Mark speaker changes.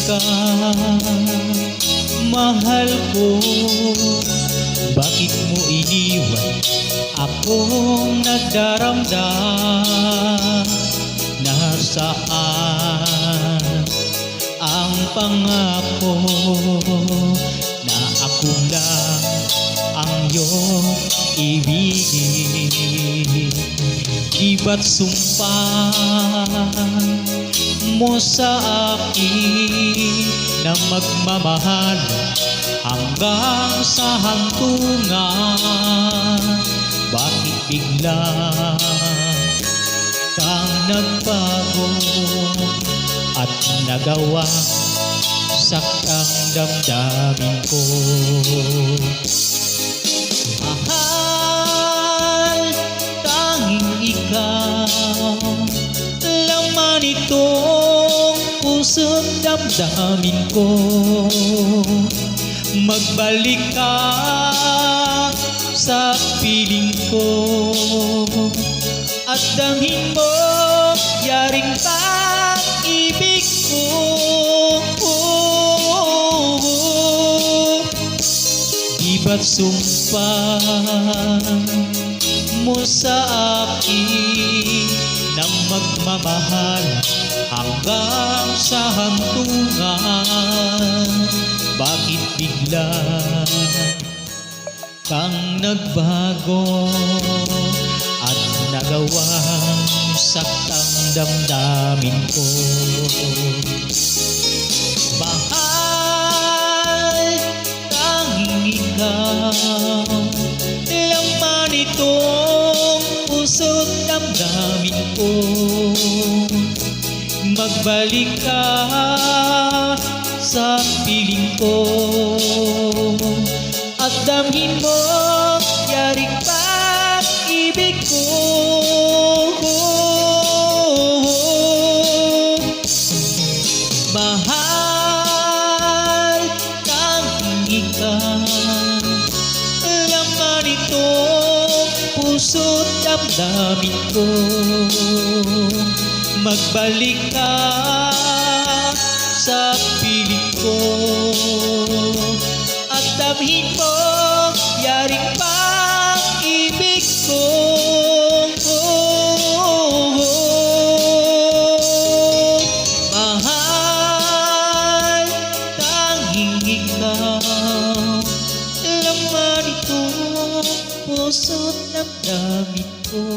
Speaker 1: ka, mahal ko. Bakit mo iniwan akong nagdaramdam? Nasaan ang pangako na ako lang ang iyong ibigin? Di ba't sumpah mo sa akin na magmamahal hanggang sa hangtunan? Bakit bigla kang nagbago at nagawa saktang damdamin ko? Mahal, tanging ikaw, laman itong puso't damdamin ko. Magbalik ka sa piling ko at damhin mo yaring pag-ibig ko. Di ba't sumpah mo sa akin ng magmamahal hanggang sa hangtunan? Bakit bigla kang nagbago at nagawang saktang damdamin ko? Mahal, tanging ikaw, laman itong puso't damdamin ko. Magbalik ka sa piling ko at damhin mo yaring pag-ibig ko. Mahal, tanging ikaw, laman itong puso't damdamin ko. Magbalik ka sa piling ko at damhin mo yaring pag-ibig ko. Mahal, tanging ikaw, laman itong puso't damdamin ko.